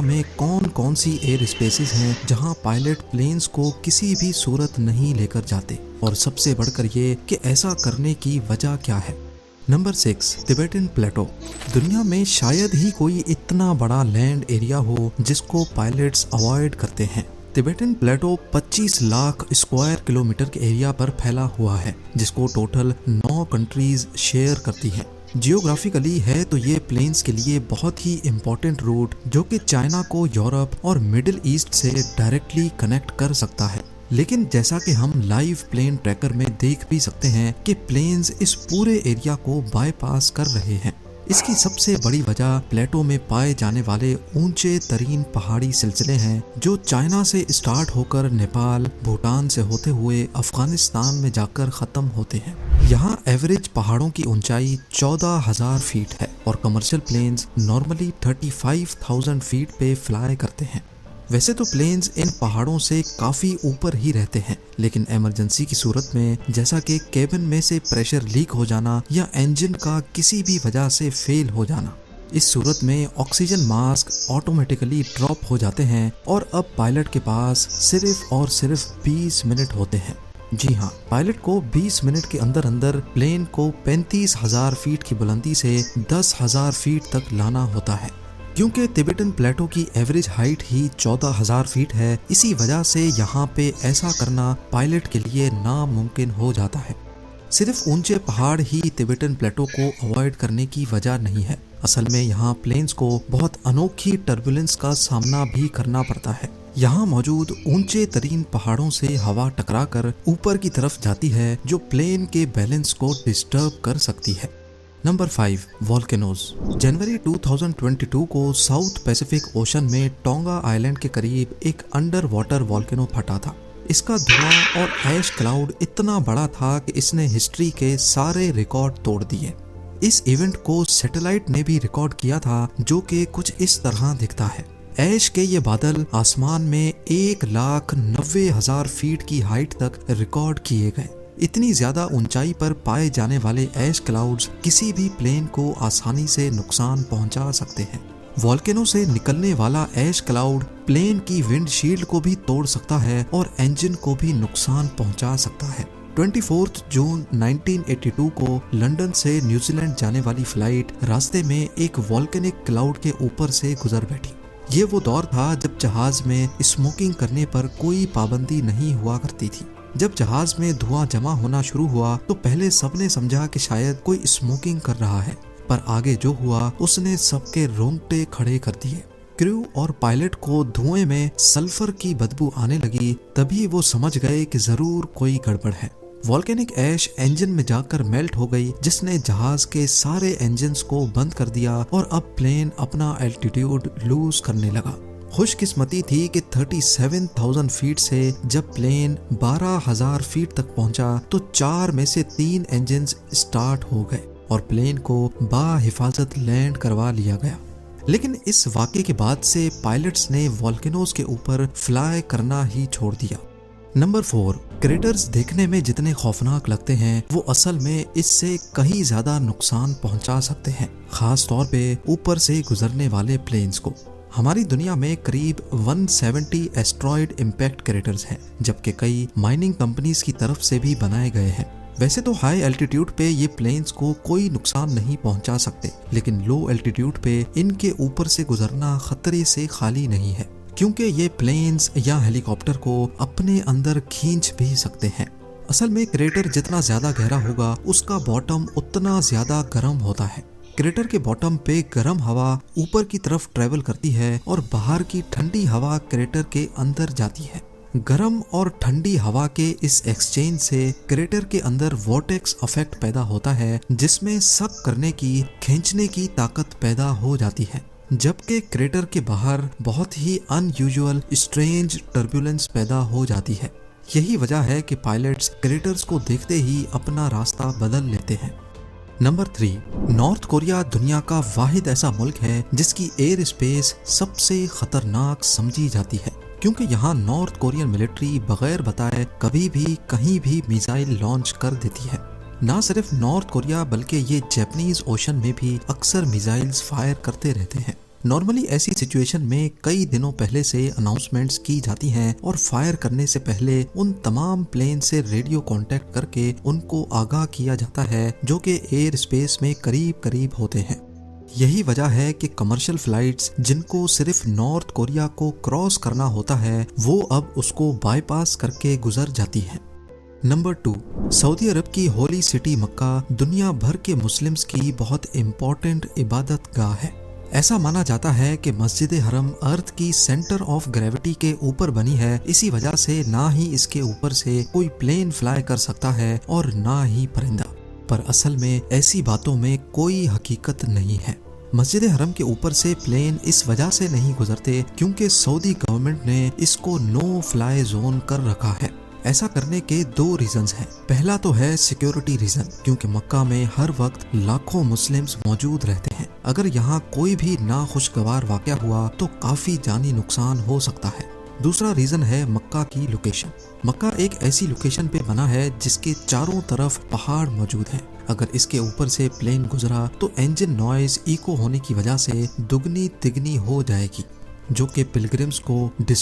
में कौन कौन सी एयर स्पेसेस हैं जहां पायलट प्लेन्स को किसी भी सूरत नहीं लेकर जाते, और सबसे बढ़कर ये कि ऐसा करने की वजह क्या है। नंबर 6, तिबेटन प्लेटो। दुनिया में शायद ही कोई इतना बड़ा लैंड एरिया हो जिसको पायलट्स अवॉइड करते हैं। तिबेटन प्लेटो 25 लाख स्क्वायर किलोमीटर के एरिया पर फैला हुआ है, जिसको टोटल 9 कंट्रीज शेयर करती हैं। जियोग्राफिकली है तो ये प्लेन्स के लिए बहुत ही इम्पोर्टेंट रूट जो कि चाइना को यूरोप और मिडिल ईस्ट से डायरेक्टली कनेक्ट कर सकता है। लेकिन जैसा कि हम लाइव प्लेन ट्रैकर में देख भी सकते हैं कि प्लेन्स इस पूरे एरिया को बाईपास कर रहे हैं। इसकी सबसे बड़ी वजह प्लेटो में पाए जाने वाले ऊंचे तरीन पहाड़ी सिलसिले हैं जो चाइना से स्टार्ट होकर नेपाल, भूटान से होते हुए अफगानिस्तान में जाकर खत्म होते हैं। यहाँ एवरेज पहाड़ों की ऊंचाई 14,000 फीट है और कमर्शियल प्लेन्स नॉर्मली 35,000 फीट पे फ्लाई करते हैं। वैसे तो प्लेन्स इन पहाड़ों से काफ़ी ऊपर ही रहते हैं, लेकिन इमरजेंसी की सूरत में, जैसा कि केबिन में से प्रेशर लीक हो जाना या इंजन का किसी भी वजह से फेल हो जाना, इस सूरत में ऑक्सीजन मास्क ऑटोमेटिकली ड्रॉप हो जाते हैं और अब पायलट के पास सिर्फ और सिर्फ 20 मिनट होते हैं। जी हाँ, पायलट को 20 मिनट के अंदर अंदर प्लेन को 35,000 फीट की बुलंदी से 10,000 फीट तक लाना होता है। क्योंकि तिबेटन प्लेटो की एवरेज हाइट ही 14,000 फीट है, इसी वजह से यहाँ पे ऐसा करना पायलट के लिए नामुमकिन हो जाता है। सिर्फ ऊंचे पहाड़ ही तिबेटन प्लेटो को अवॉइड करने की वजह नहीं है। असल में यहाँ प्लेन्स को बहुत अनोखी टर्बुलेंस का सामना भी करना पड़ता है। यहाँ मौजूद ऊंचे तरीन पहाड़ों से हवा टकराकर ऊपर की तरफ जाती है जो प्लेन के बैलेंस को डिस्टर्ब कर सकती है। Number 5, volcanoes. जनवरी 2022 को साउथ पैसिफिक ओशन में टोंगा आइलैंड के करीब एक अंडर वाटर वॉल्केनो फटा था। इसका धुआं और ऐश क्लाउड इतना बड़ा था कि इसने हिस्ट्री के सारे रिकॉर्ड तोड़ दिए। इस इवेंट को सैटेलाइट ने भी रिकॉर्ड किया था, जो कि कुछ इस तरह दिखता है। ऐश के ये बादल आसमान में 1,90,000 फीट की हाइट तक रिकॉर्ड किए गए। इतनी ज्यादा ऊंचाई पर पाए जाने वाले ऐश क्लाउड्स किसी भी प्लेन को आसानी से नुकसान पहुंचा सकते हैं। वॉल्केनो से निकलने वाला ऐश क्लाउड प्लेन की विंडशील्ड को भी तोड़ सकता है और इंजन को भी नुकसान पहुंचा सकता है। 24 जून 1982 को लंदन से न्यूजीलैंड जाने वाली फ्लाइट रास्ते में एक वॉल्केनिक क्लाउड के ऊपर से गुजर बैठी। ये वो दौर था जब जहाज में स्मोकिंग करने पर कोई पाबंदी नहीं हुआ करती थी। जब जहाज में धुआं जमा होना शुरू हुआ तो पहले सबने समझा कि शायद कोई स्मोकिंग कर रहा है, पर आगे जो हुआ उसने सबके रोंगटे खड़े कर दिए। क्रू और पायलट को धुएं में सल्फर की बदबू आने लगी, तभी वो समझ गए कि जरूर कोई गड़बड़ है। वॉल्केनिक ऐश इंजन में जाकर मेल्ट हो गई, जिसने जहाज के सारे इंजन्स को बंद कर दिया और अब प्लेन अपना एल्टीट्यूड लूज करने लगा। खुशकिस्मती थी कि 37,000 फीट से जब प्लेन 12,000 फीट तक पहुंचा तो 4 में से 3 इंजन्स स्टार्ट हो गए और प्लेन को बाहिफाजत लैंड करवा लिया गया। लेकिन इस वाक़े के बाद से पायलट्स ने वॉल्केनोज के ऊपर फ्लाई करना ही छोड़ दिया। नंबर 4, क्रेटर्स देखने में जितने खौफनाक लगते हैं वो असल में इससे कहीं ज्यादा नुकसान पहुंचा सकते हैं, खास तौर पे ऊपर से गुजरने वाले प्लेन्स को। हमारी दुनिया में करीब 170 एस्ट्रॉयड इम्पैक्ट क्रेटर्स हैं, जबकि कई माइनिंग कंपनीज की तरफ से भी बनाए गए हैं। वैसे तो हाई एल्टीट्यूड पे ये प्लेन्स को कोई नुकसान नहीं पहुंचा सकते, लेकिन लो एल्टीट्यूड पे इनके ऊपर से गुजरना खतरे से खाली नहीं है, क्योंकि ये प्लेन्स या हेलीकॉप्टर को अपने अंदर खींच भी सकते हैं। असल में क्रेटर जितना ज्यादा गहरा होगा उसका बॉटम उतना ज्यादा गर्म होता है। क्रेटर के बॉटम पे गर्म हवा ऊपर की तरफ ट्रेवल करती है और बाहर की ठंडी हवा क्रेटर के अंदर जाती है। गर्म और ठंडी हवा के इस एक्सचेंज से क्रेटर के अंदर वोर्टेक्स इफेक्ट पैदा होता है, जिसमें सक करने की, खींचने की ताकत पैदा हो जाती है, जबकि क्रेटर के बाहर बहुत ही अनयूजुअल स्ट्रेंज टर्बुलेंस पैदा हो जाती है। यही वजह है कि पायलट्स क्रेटर्स को देखते ही अपना रास्ता बदल लेते हैं। नंबर 3, नॉर्थ कोरिया दुनिया का वाहिद ऐसा मुल्क है जिसकी एयर स्पेस सबसे खतरनाक समझी जाती है, क्योंकि यहाँ नॉर्थ कोरियन मिलिट्री बगैर बताए कभी भी कहीं भी मिसाइल लॉन्च कर देती है। ना सिर्फ नॉर्थ कोरिया बल्कि ये जापानीज ओशन में भी अक्सर मिसाइल्स फायर करते रहते हैं। नॉर्मली ऐसी सिचुएशन में कई दिनों पहले से अनाउंसमेंट्स की जाती हैं और फायर करने से पहले उन तमाम प्लेन से रेडियो कांटेक्ट करके उनको आगाह किया जाता है जो कि एयर स्पेस में करीब करीब होते हैं। यही वजह है कि कमर्शियल फ्लाइट्स जिनको सिर्फ नॉर्थ कोरिया को क्रॉस करना होता है वो अब उसको बाईपास करके गुजर जाती हैं। नंबर 2, सऊदी अरब की होली सिटी मक्का दुनिया भर के मुस्लिम्स की बहुत इम्पोर्टेंट इबादत गाह है। ऐसा माना जाता है कि मस्जिद हरम अर्थ की सेंटर ऑफ ग्रेविटी के ऊपर बनी है, इसी वजह से ना ही इसके ऊपर से कोई प्लेन फ्लाई कर सकता है और ना ही परिंदा। पर असल में ऐसी बातों में कोई हकीकत नहीं है। मस्जिद हरम के ऊपर से प्लेन इस वजह से नहीं गुजरते क्योंकि सऊदी गवर्नमेंट ने इसको नो फ्लाई जोन कर रखा है। ऐसा करने के 2 रीजंस हैं। पहला तो है सिक्योरिटी रीजन, क्योंकि मक्का में हर वक्त लाखों मुस्लिम्स मौजूद रहते हैं। अगर यहाँ कोई भी नाखुशगवार वाकया हुआ तो काफी जानी नुकसान हो सकता है। दूसरा रीजन है मक्का की लोकेशन। मक्का एक ऐसी लोकेशन पे बना है जिसके चारों तरफ पहाड़ मौजूद हैं। अगर इसके ऊपर से प्लेन गुजरा तो इंजन नॉइज इको होने की वजह से दुगनी तिगनी हो जाएगी, जो कि पिलग्रिम्स को